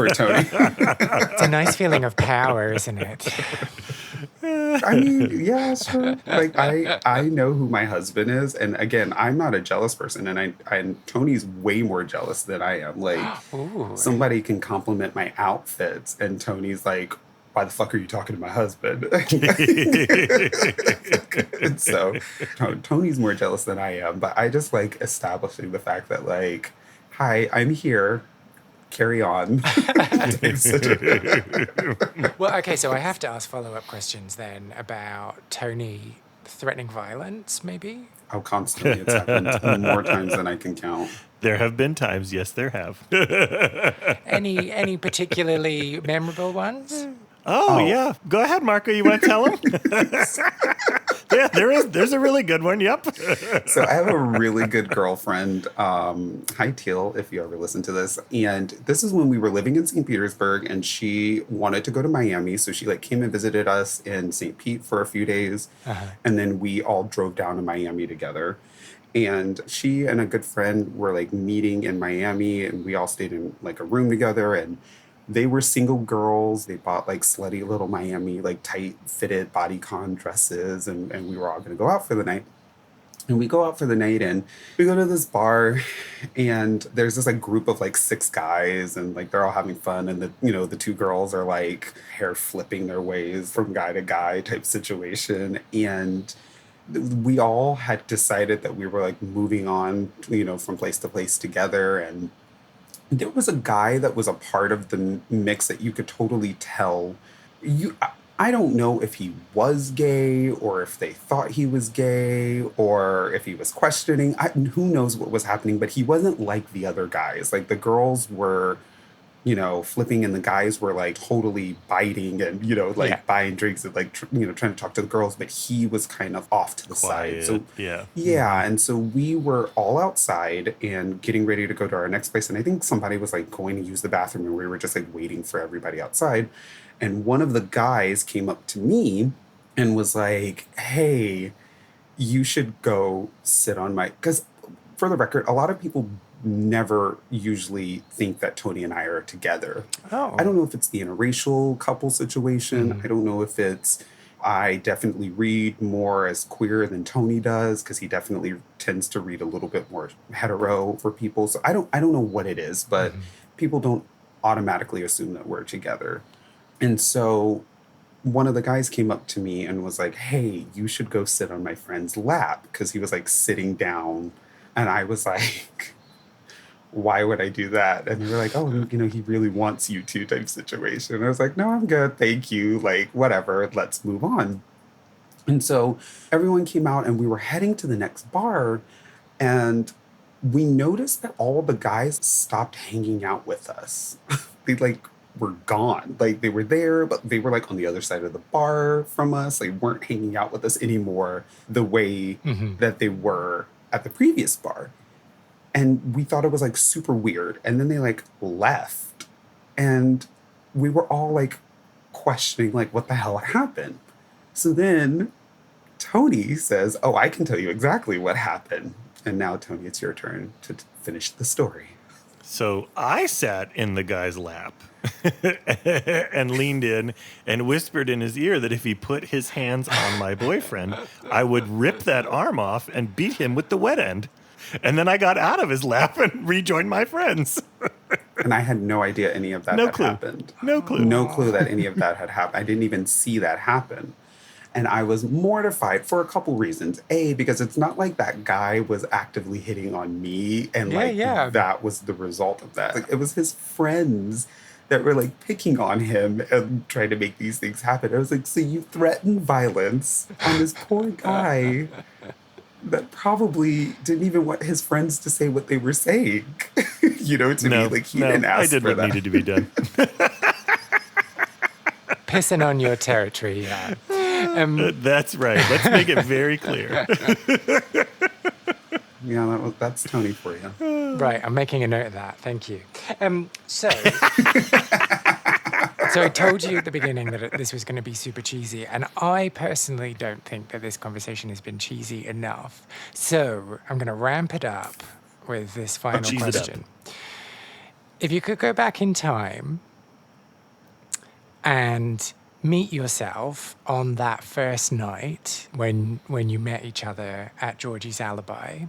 Tony. It's a nice feeling of power, isn't it? I mean, yeah, sure. Like, I know who my husband is, and again, I'm not a jealous person, and Tony's way more jealous than I am. Like, somebody can compliment my outfits, and Tony's like, "Why the fuck are you talking to my husband?" And so Tony's more jealous than I am, but I just like establishing the fact that, like, "Hi, I'm here. Carry on." Well, okay, so I have to ask follow-up questions then about Tony threatening violence, maybe? Oh, constantly. It's happened more times than I can count. There have been times, yes, there have. Any particularly memorable ones? Oh, yeah. Go ahead, Marko. You want to tell him? Yeah, there's a really good one. Yep. So I have a really good girlfriend. Hi, Teal, if you ever listen to this. And this is when we were living in St. Petersburg, and she wanted to go to Miami. So she like came and visited us in St. Pete for a few days. And then we all drove down to Miami together. And she and a good friend were like meeting in Miami, and we all stayed in like a room together. And they were single girls. They bought like slutty little Miami, like tight fitted bodycon dresses. And we were all going to go out for the night. And we go out for the night and we go to this bar, and there's this like group of like 6 guys, and like they're all having fun. And the 2 girls are like hair flipping their ways from guy to guy type situation. And we all had decided that we were like moving on, from place to place together. And there was a guy that was a part of the mix that you could totally tell. I don't know if he was gay or if they thought he was gay or if he was questioning. Who knows what was happening, but he wasn't like the other guys. Like the girls were, flipping, and the guys were like totally biting and, buying drinks and like, trying to talk to the girls, but he was kind of off to the Quiet. side. So Yeah. yeah. And so we were all outside and getting ready to go to our next place. And I think somebody was like going to use the bathroom, and we were just like waiting for everybody outside. And one of the guys came up to me and was like, hey, you should go sit on my, because for the record, a lot of people never usually think that Tony and I are together. Oh. I don't know if it's the interracial couple situation. I don't know if it's, I definitely read more as queer than Tony does, because he definitely tends to read a little bit more hetero for people. So I don't know what it is, but people don't automatically assume that we're together. And so one of the guys came up to me and was like, hey, you should go sit on my friend's lap, because he was like sitting down. And I was like, why would I do that? And they were like, oh, he really wants you to type situation. And I was like, no, I'm good. Thank you. Like, whatever. Let's move on. And so everyone came out, and we were heading to the next bar. And we noticed that all the guys stopped hanging out with us. They were gone. Like they were there, but they were like on the other side of the bar from us. They weren't hanging out with us anymore the way that they were at the previous bar. And we thought it was like super weird. And then they like left. And we were all like questioning like what the hell happened. So then Tony says, oh, I can tell you exactly what happened. And now, Tony, it's your turn to finish the story. So I sat in the guy's lap and leaned in and whispered in his ear that if he put his hands on my boyfriend, I would rip that arm off and beat him with the wet end. And then I got out of his lap and rejoined my friends. And I had no idea any of that had happened. No clue. No clue that any of that had happened. I didn't even see that happen. And I was mortified for a couple reasons. A, because it's not like that guy was actively hitting on me and that was the result of that. Like, it was his friends that were like picking on him and trying to make these things happen. I was like, so you threatened violence on this poor guy that probably didn't even want his friends to say what they were saying. To me, like he didn't ask I did for what that. needed to be done. Pissing on your territory, yeah. That's right. Let's make it very clear. Yeah, that's Tony for you. Right, I'm making a note of that. Thank you. So I told you at the beginning that this was going to be super cheesy, and I personally don't think that this conversation has been cheesy enough. So I'm going to ramp it up with this final question. If you could go back in time and meet yourself on that first night when you met each other at Georgie's Alibi,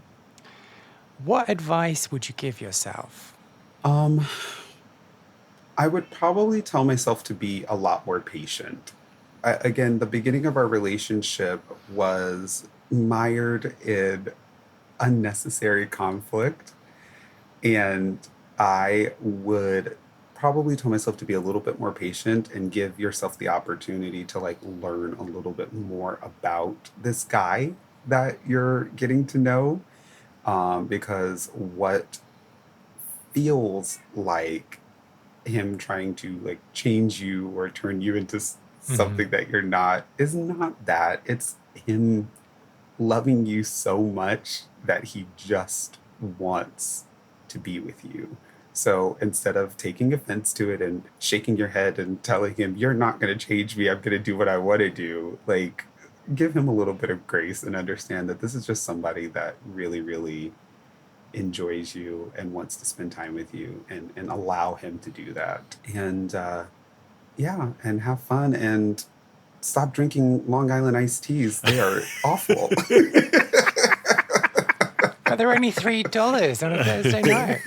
what advice would you give yourself? I would probably tell myself to be a lot more patient. Again, the beginning of our relationship was mired in unnecessary conflict. And I would probably tell myself to be a little bit more patient and give yourself the opportunity to like learn a little bit more about this guy that you're getting to know. Because what feels like him trying to like change you or turn you into something that you're not is not that. It's him loving you so much that he just wants to be with you. So instead of taking offense to it and shaking your head and telling him, you're not going to change me, I'm going to do what I want to do, like, give him a little bit of grace and understand that this is just somebody that really, really enjoys you and wants to spend time with you, and allow him to do that. And and have fun and stop drinking Long Island iced teas. They are awful. But they're only $3 on a Thursday night.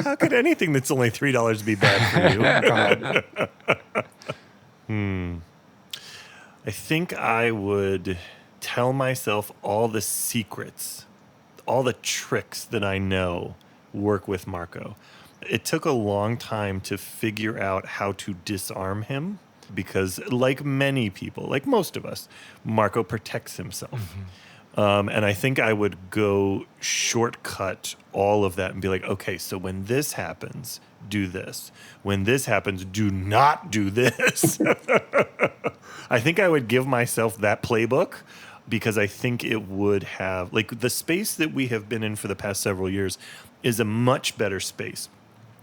How could anything that's only $3 be bad for you? I think I would tell myself all the secrets, all the tricks that I know work with Marko. It took a long time to figure out how to disarm him because, like many people, like most of us, Marko protects himself. And I think I would go shortcut all of that and be like, okay, so when this happens, do this. When this happens, do not do this. I think I would give myself that playbook because I think it would have, like, the space that we have been in for the past several years is a much better space.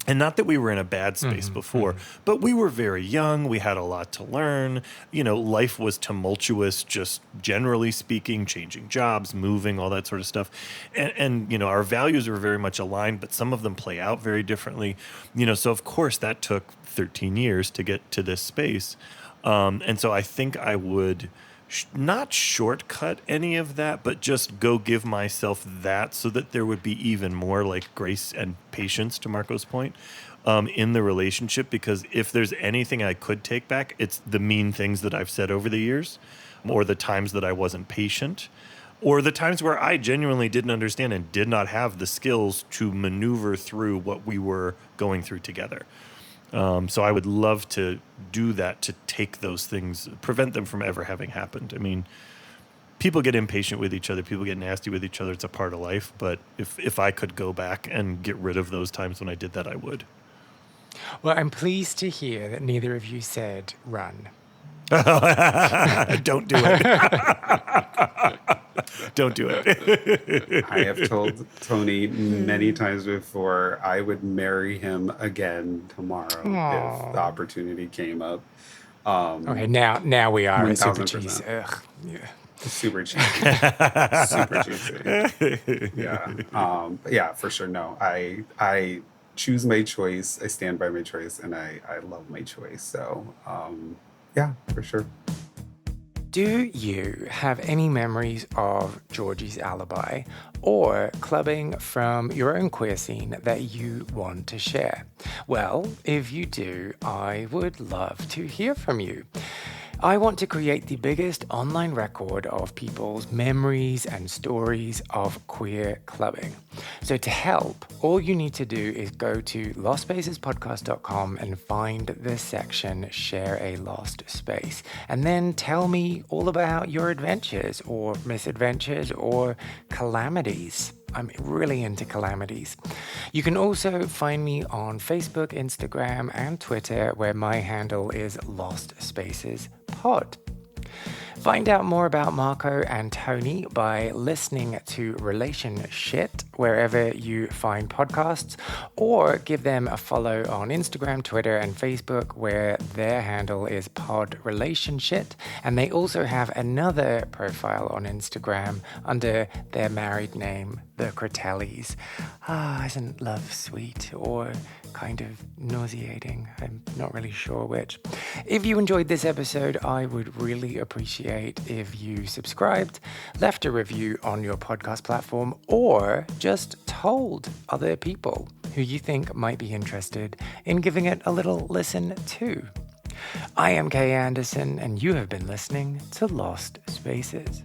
And not that we were in a bad space before, but we were very young. We had a lot to learn. You know, life was tumultuous, just generally speaking, changing jobs, moving, all that sort of stuff. And you know, our values were very much aligned, but some of them play out very differently. You know, so of course that took 13 years to get to this space. And so I think I would not shortcut any of that, but just go give myself that so that there would be even more like grace and patience, to Marko's point, in the relationship. Because if there's anything I could take back, it's the mean things that I've said over the years, or the times that I wasn't patient, or the times where I genuinely didn't understand and did not have the skills to maneuver through what we were going through together. So I would love to do that, to take those things, prevent them from ever having happened. I mean, people get impatient with each other. People get nasty with each other. It's a part of life. But if I could go back and get rid of those times when I did that, I would. Well, I'm pleased to hear that neither of you said run. Don't do it. Don't do it. I have told Tony many times before I would marry him again tomorrow if the opportunity came up. Okay, now we are at Super 1000%. Cheese. Ugh, yeah. Super cheesy. Super cheesy. Yeah. But yeah, for sure. No, I choose my choice. I stand by my choice, and I love my choice. So, yeah, for sure. Do you have any memories of Georgie's Alibi or clubbing from your own queer scene that you want to share? Well, if you do, I would love to hear from you. I want to create the biggest online record of people's memories and stories of queer clubbing. So to help, all you need to do is go to lostspacespodcast.com and find the section Share a Lost Space. And then tell me all about your adventures or misadventures or calamities. I'm really into calamities. You can also find me on Facebook, Instagram, and Twitter, where my handle is Lost Spaces Pod. Find out more about Marko and Tony by listening to Relationsh wherever you find podcasts, or give them a follow on Instagram, Twitter, and Facebook, where their handle is Pod Relationsh, and they also have another profile on Instagram under their married name, The Critellis. Isn't love sweet or kind of nauseating? I'm not really sure which. If you enjoyed this episode, I would really appreciate if you subscribed, left a review on your podcast platform, or just told other people who you think might be interested in giving it a little listen too. I am Kay Anderson, and you have been listening to Lost Spaces.